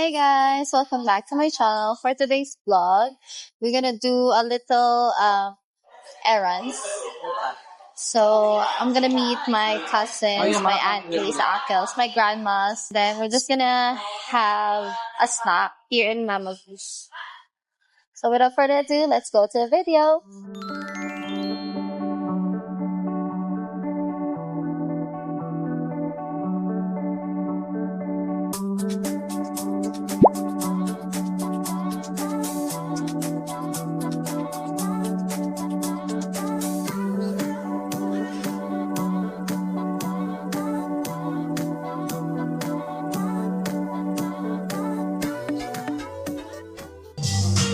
Hey guys, welcome back to my channel. For today's vlog, we're gonna do a little errands. So I'm gonna meet my cousins, my aunties, uncles, my grandmas. Then we're just gonna have a snack here in Mama Beach. So without further ado, let's go to the video.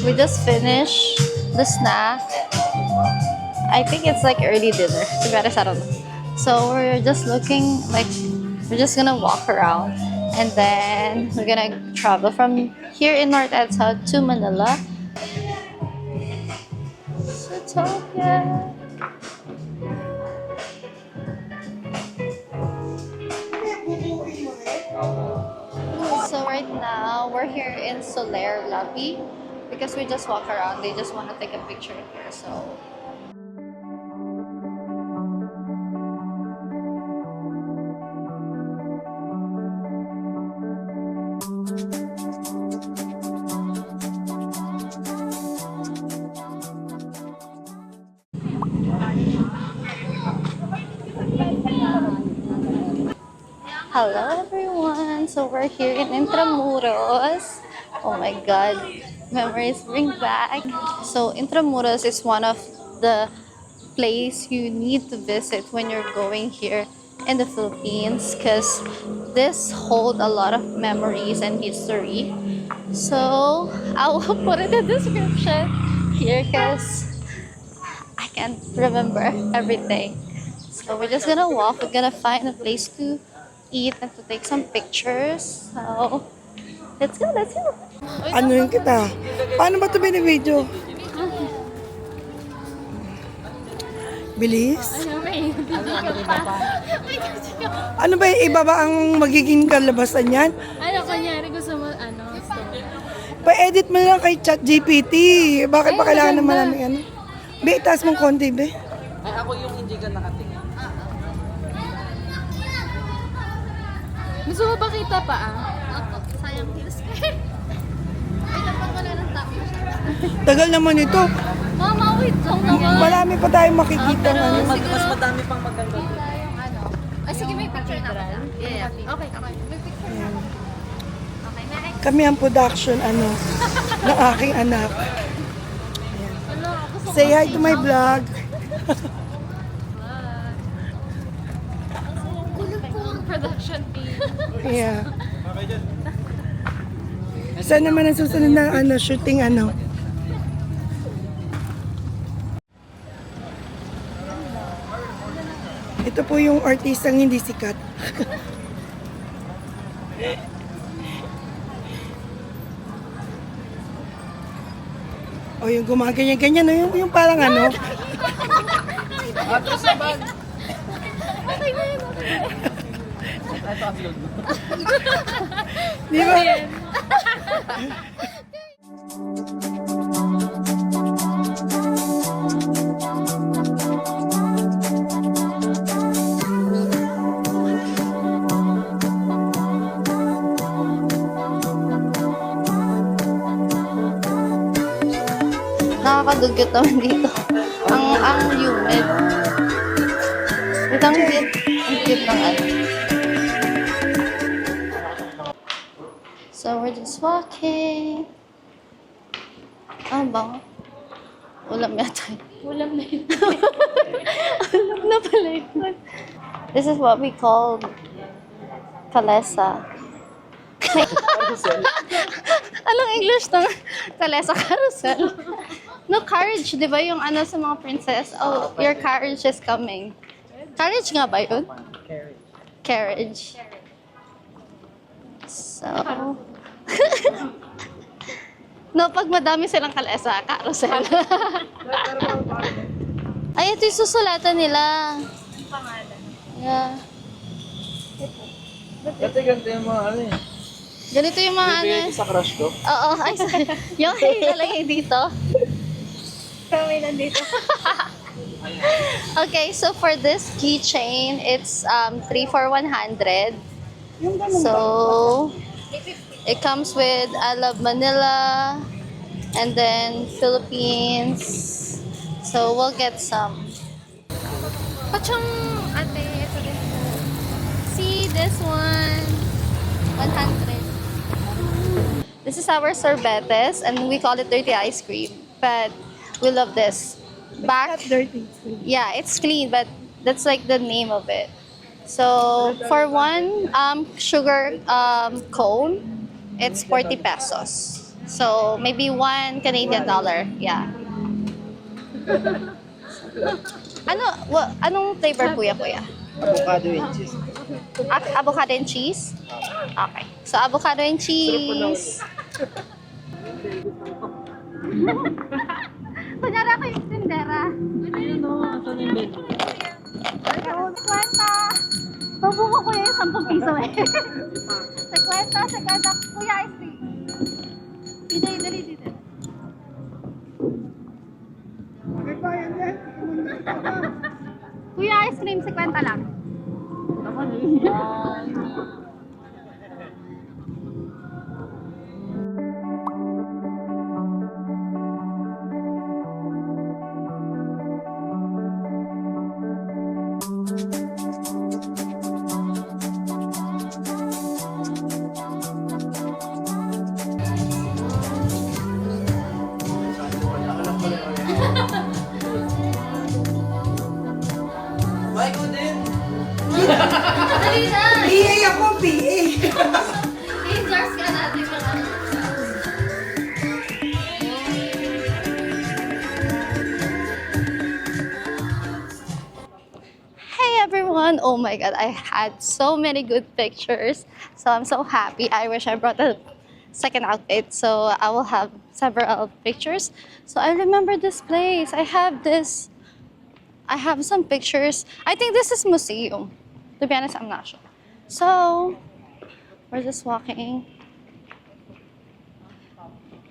We just finished the snack. I think it's like early dinner. To be honest, I don't know. So we're just looking like we're just gonna walk around and then we're gonna travel from here in North EDSA to Manila. Zootopia. So right now we're here in Soler Lobby because we just walk around. They just want to take a picture here. So hello everyone. So we're here in Intramuros. Oh my god, memories bring back. So Intramuros is one of the place you need to visit when you're going here in the Philippines because this hold a lot of memories and history. So I will put it in the description here because I can't remember everything. So we're just gonna walk. We're gonna find a place to eat and to take some pictures. So let's go, let's go. Ano yun kita? Paano ba ito binibidyo? Bilis? Ano ba yung iba ba ang magiging kalabasan yan? Ano, kunyari gusto mo, story. Pa-edit mo lang kay ChatGPT. Bakit ba kailangan naman namin ano? Be, itaas mong konti, be. Ay, ako yung hindi ka nakatingin. Gusto mo ba kita pa Ako, sayang heels ko. Ay, dapat wala ng tao. Tagal naman ito. Mama, wait lang naman. Marami pa tayong makikita ng ano. Mas madami pang maganda. Ay, sige, may picture na ako. Yeah. Okay, may picture na ako. Okay, may Kami ang production, ano, ng aking anak. Ano, gusto Say hi to my vlog. production team. Yeah. Saan naman ang susunod na ano, shooting ano? Ito po yung artistang hindi sikat. O yung gumaganyan-ganyan, no? Yung parang ano. Di ba? Nakakadugyot naman dito. Ang humid. Ito ang cute ng ano. So we're just walking. Bang. Ulam yata. Ulam na yun. Ulam na pala yun. This is what we call kalesa. Anong English ng kalesa? Carousel. No, carriage, di ba? Yung ano sa mga princess. Oh, your carriage is coming. Carriage nga ba yun? Carriage. So, no, pag madami silang kalesa, carousel. Ay, ito yung susulatan nila. Pangalan. Yeah. Dati ganito yung mga ano eh. Ganito yung mga ano. Bibigay ko sa crush ko. Oo, ay, yung ilalagay dito. Kami nandito. Okay, so for this keychain, it's 3 for 100. Yung ganun ba? So, it comes with I love Manila and then Philippines. So, we'll get some. Pachong ate, ito din. See this one, 100. This is our sorbetes and we call it dirty ice cream, but we love this. Not dirty. Yeah, it's clean, but that's like the name of it. So for one sugar cone, it's 40 pesos. So maybe $1 Canadian. Yeah. Anong flavor kuya? Avocado and cheese. Avocado and cheese? Okay. So avocado and cheese. Kunyari ako yung tindera. Ayun o, asan yung menu? Kwenta. Pabuko ko yung 10 piso eh. Sa kwenta, kuya ice cream. Dali dito. May bayan yan. Kuya ice cream, 50 lang. Bye ko din! Dali na! PA ako, PA. Endorse ka natin mga. Hey everyone! Oh my god, I had so many good pictures. So I'm so happy. I wish I brought a second outfit so I will have several pictures. So I remember this place. I have some pictures. I think this is museum. To be honest, I'm not sure. So we're just walking.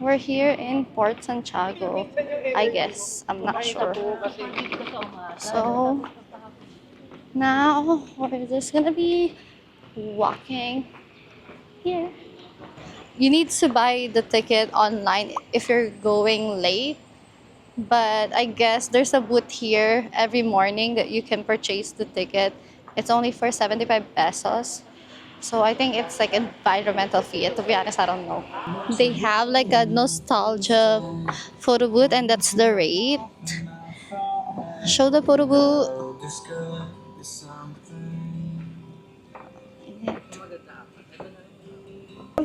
We're here in Port Santiago, I guess. I'm not sure. So now we're just gonna be walking here. You need to buy the ticket online if you're going late. But I guess there's a booth here every morning that you can purchase the ticket. It's only for 75 pesos. So I think it's like environmental fee. To be honest, I don't know. They have like a nostalgia photo booth and that's the rate. Show the photo booth.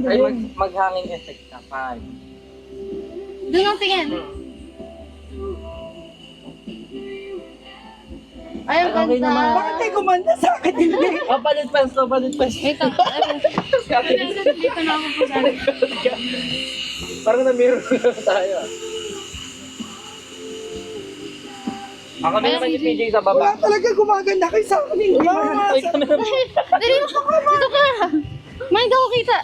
Ay, mag-hanging effect ka. Fine. Doon ang tingin. Ay, ang Okay ganda. naman. Bakit may kumanda sa akin? Hindi. Palit pesto. Wait lang. Dito na ako po sana. Parang na-mirror tayo. Ako na naman yung PJ sa Wala baba. talaga gumaganda kayo sa akin. Hindi Ay, kami naman. Dali mo. Dito ka. May hindi ako kita.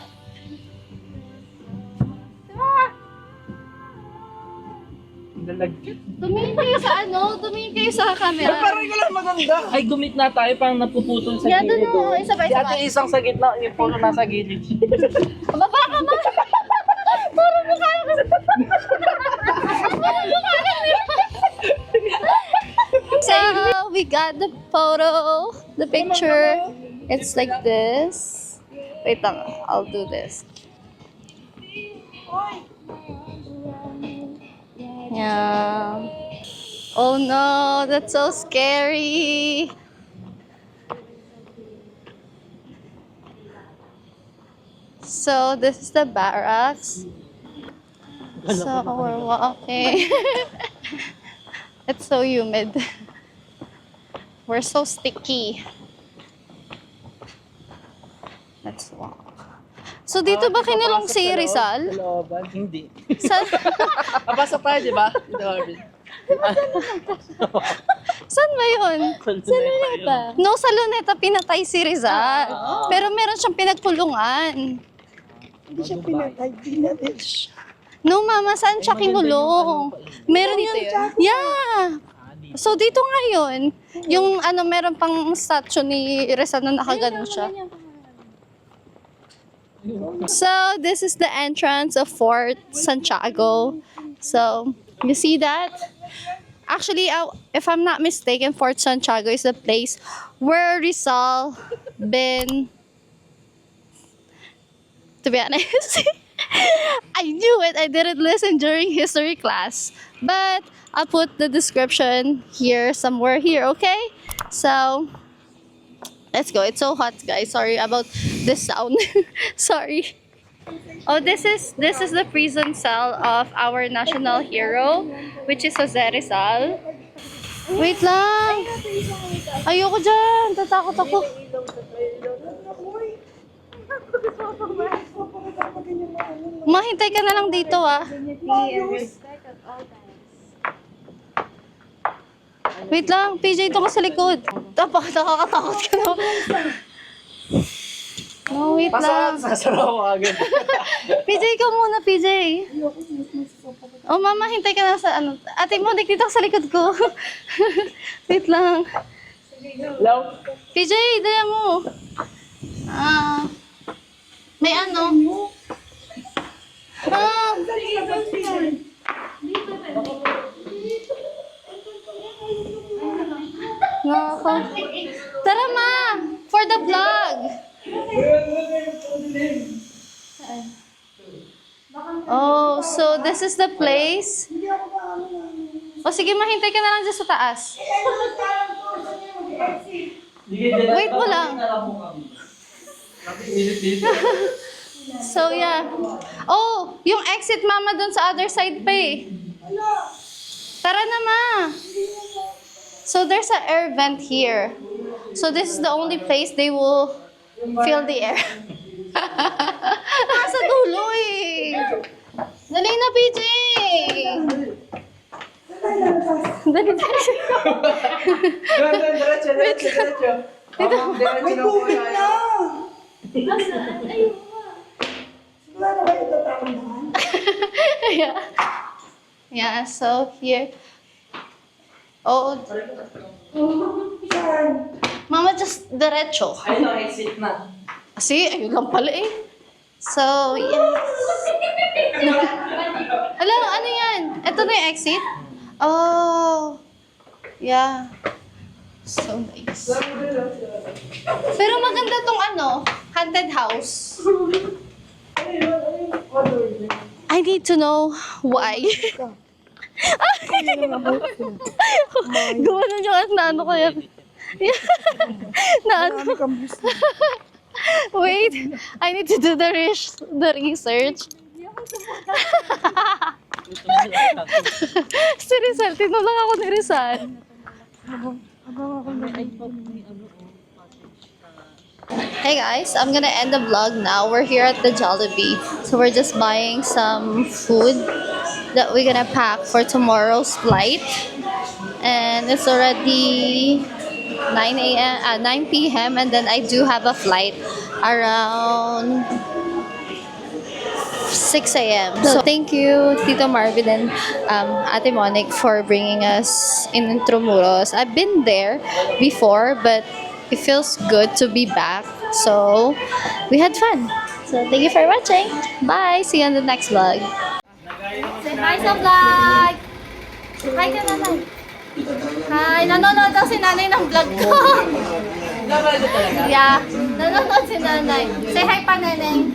Nalagkit. Tumingin kayo sa ano? Tumingin kayo sa camera. Parang ko lang maganda. Ay, gumit na tayo. Parang napuputol sa Yan, gilid. doon o. Isa pa, Si isa ate pa. isang sa gitna, yung puno nasa gilid. Baba ka ma. Parang mukha ka. Parang mukha ka. So, we got the photo, the picture. It's like this. Wait lang, I'll do this. Yeah. Oh no, that's so scary. So, this is the barracks. So, we're walking. It's so humid. We're so sticky. Let's walk. So, dito ba kinulong si Rizal? Sa looban? Hindi. Sa, Papasok tayo, di ba? Dito, Arvin. saan ba yun? Sa luneta. No, sa Luneta pinatay si Rizal. Pero meron siyang pinagkulungan. Hindi siya pinatay, pinatay siya. No, mama, saan siya kinulong? Meron yun. Yeah. So, dito nga yun. Yung ano, meron pang statue ni Rizal na nakaganon siya. So, this is the entrance of Fort Santiago. So, you see that? Actually, if I'm not mistaken, Fort Santiago is the place where Rizal been... To be honest, I knew it. I didn't listen during history class. But I'll put the description here, somewhere here, okay? So, let's go. It's so hot, guys. Sorry about this sound. Sorry. Oh, this is the prison cell of our national hero, which is Jose Rizal. Wait lang. Ayoko dyan. Tatakot ako. Mahintay ka na lang dito, ah. Wait lang, PJ, ito ka sa likod. Nakakatakot ka na. No, wait lang. Sasaraw ko agad. PJ, ikaw muna, PJ. Oh, mama, hintay ka na sa ano. Ate mo, dito ka sa likod ko. Wait lang. Hello? PJ, dala mo. May ano? Nako. Tara, ma! For the vlog! Oh, so this is the place? O sige, mahintay ka na lang dyan sa taas. Wait mo lang. So, yeah. Oh, yung exit, mama, dun sa other side pa eh. Tara na, ma. So, there's an air vent here. So, this is the only place they will feel the air. Nasa dulo eh. Dali na, PJ. Dali, dali. Diretso. May tubig na! Wala na ba ito taon? Yeah. Yeah, so here. Oh, mama, just diretso. Ayun na, exit na. Kasi, ayun lang pala eh. So, yes. Alam, ano yan? Ito na yung exit? Oh. Yeah. So nice. Pero maganda tong ano, haunted house. I need to know why. Gawa na yung na ano kaya. Na ano. Wait, I need to do the research. Si Rizal, tinulong ako ni Rizal. Hey guys, I'm gonna end the vlog now. We're here at the Jollibee. So we're just buying some food that we're gonna pack for tomorrow's flight. And it's already 9 p.m. and then I do have a flight around 6 a.m. So thank you, Tito Marvin and Ate Monique for bringing us in Intramuros. I've been there before, but it feels good to be back. So we had fun. So thank you for watching. Bye. See you on the next vlog. Say hi sa vlog! Hi ka nanay! Hi! Nanonood daw si nanay ng vlog ko! Nabalik talaga? Yeah, nanonood si nanay. Say hi pa, neneng!